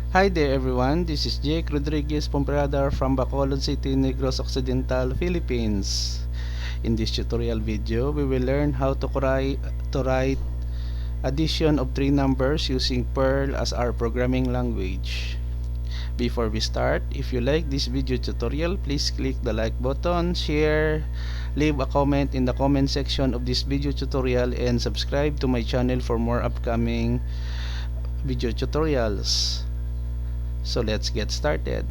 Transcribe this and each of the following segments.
Hi there everyone, this is Jake Rodriguez Pomperada from Bacolod City, Negros Occidental, Philippines. In this tutorial video, we will learn how to write addition of three numbers using PERL as our programming language. Before we start, if you like this video tutorial, please click the like button, share, leave a comment in the comment section of this video tutorial, and subscribe to my channel for more upcoming video tutorials. So let's get started.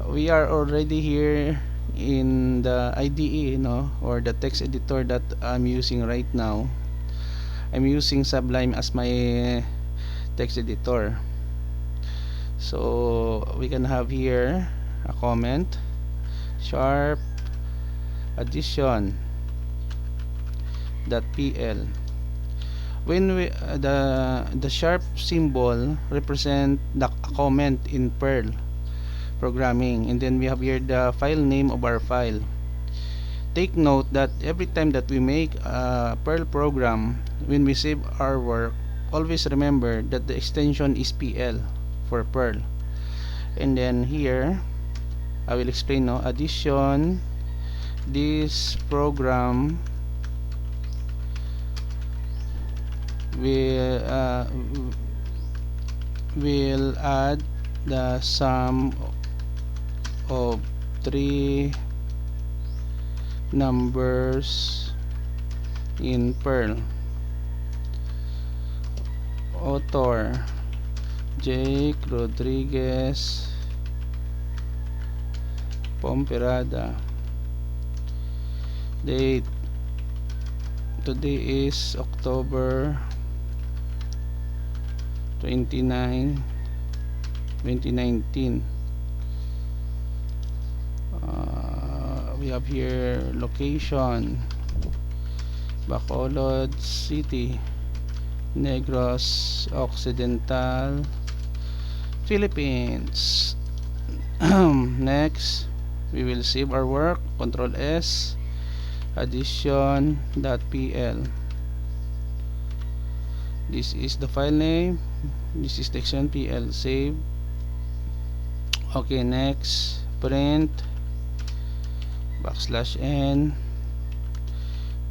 We are already here in the IDE, or the text editor that I'm using right now. I'm using Sublime as my text editor. So we can have here a comment, sharp addition .pl. When we the sharp symbol represent the comment in PERL programming, and then we have here the file name of our file. Take note that every time that we make a PERL program, when we save our work, always remember that the extension is PL for PERL. And then here I will explain addition. This program will add the sum of three numbers in PERL. Author Jake Rodriguez Pomperada. Date today is October 29, 2019. We have here location Bacolod City, Negros Occidental, Philippines. Next, we will save our work. Control S, addition.pl. This is the file name, this is the extension PL. Save. Okay, next, print \n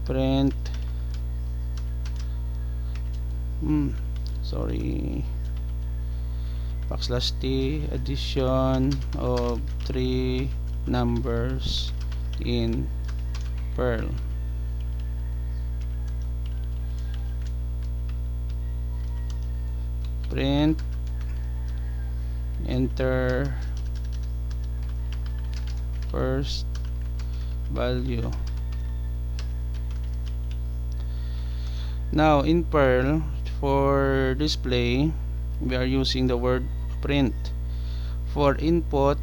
print \t addition of three numbers in PERL. Print, enter first value. Now in PERL, for display we are using the word print. For input,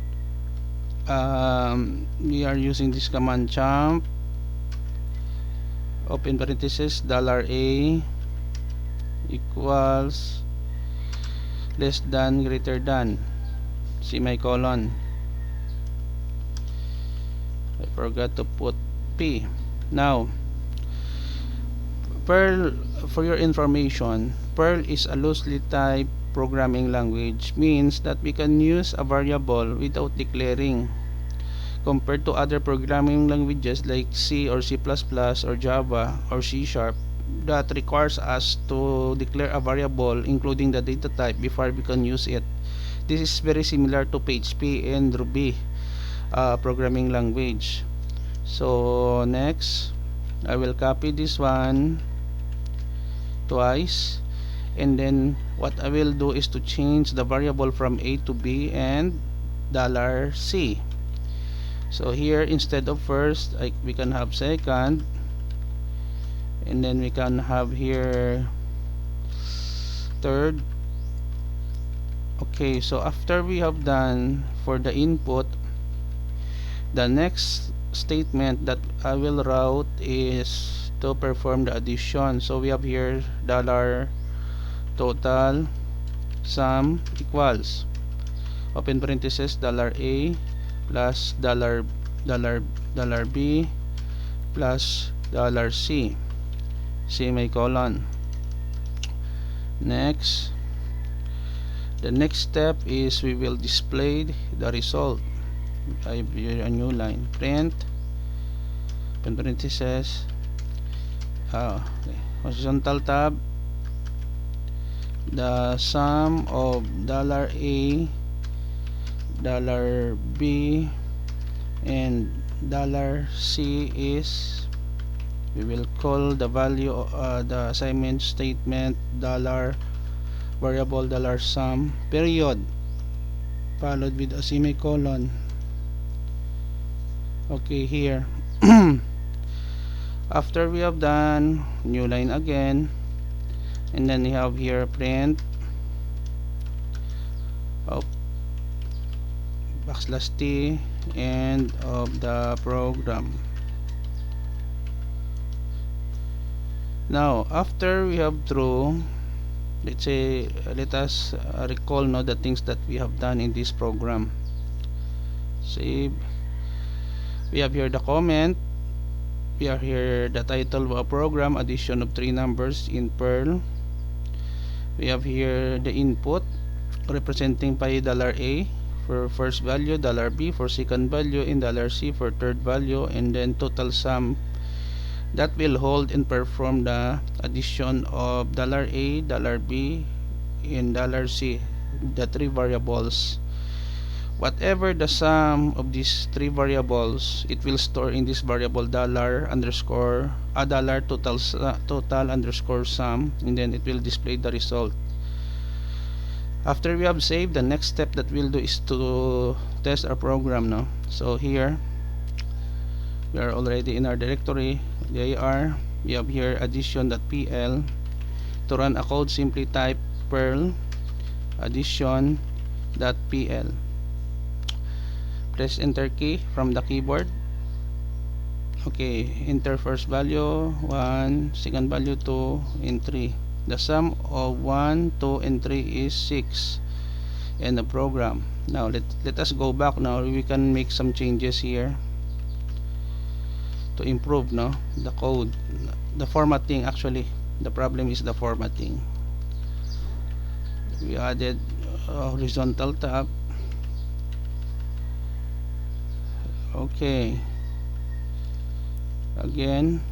we are using this command jump open parenthesis $a equals less than greater than semicolon. I forgot to put P. Now PERL, for your information, PERL is a loosely typed programming language, means that we can use a variable without declaring, compared to other programming languages like C or C++ or Java or C# that requires us to declare a variable including the data type before we can use it. This is very similar to PHP and Ruby programming language. So next, I will copy this one twice, and then what I will do is to change the variable from A to B and $C. So here, instead of first, we can have second, and then we can have here third. Okay, so after we have done for the input, the next statement that I will route is to perform the addition. So we have here $total sum equals open parenthesis $a plus $b plus $c semicolon. Next, The next step is we will display the result. I have a new line, print parentheses, okay. Horizontal tab, the sum of $A, $B, and $C is, we will call the value the assignment statement variable $sum period followed with a semicolon. Okay, here after we have done, new line again, and then we have here print of \t end of the program. Now after we have through, let's say, let us recall now the things that we have done in this program. Save. We have here the comment, we have here the title of a program, addition of 3 numbers in PERL. We have here the input representing by $A for first value, $B for second value, and $C for third value, and then total sum that will hold and perform the addition of $A, $B, and $C, the 3 variables. Whatever the sum of these 3 variables, it will store in this variable $total underscore sum, and then it will display the result. After we have saved, the next step that we'll do is to test our program now. So here we are already in our directory, the AR. We have here addition.pl. To run a code, simply type PERL addition.pl. Press enter key from the keyboard. Okay, enter first value 1, second value 2, and 3. The sum of 1, 2, and 3 is 6 in the program. Now let us go back. Now we can make some changes here to improve the code, the formatting. Actually, the problem is the formatting. We added horizontal tab. Okay, again,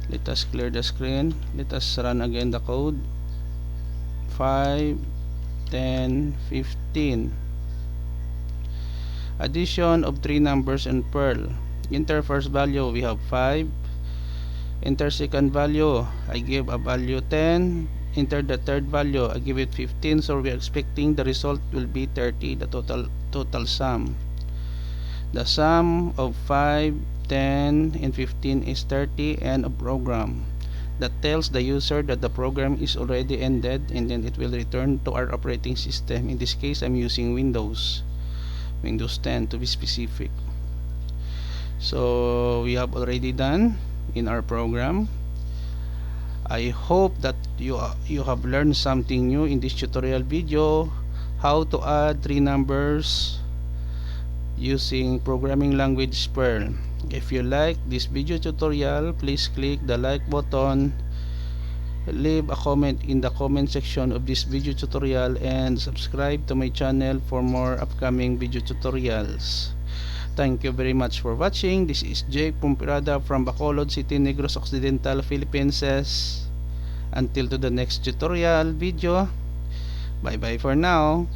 let us clear the screen. Let us run again the code. 5, 10, 15. Addition of 3 numbers in PERL. Enter first value, we have 5. Enter second value, I give a value 10. Enter the third value, I give it 15. So we are expecting the result will be 30, the total sum. The sum of 5, 10, and 15 is 30, and a program that tells the user that the program is already ended, and then it will return to our operating system. In this case, I'm using Windows 10 to be specific. So we have already done in our program. I hope that you have learned something new in this tutorial video, how to add 3 numbers using programming language PERL. If you like this video tutorial, please click the like button, leave a comment in the comment section of this video tutorial, and subscribe to my channel for more upcoming video tutorials. Thank you very much for watching. This is Jake Pumpirada from Bacolod City, Negros Occidental, Philippines. Until to the next tutorial video, bye bye for now.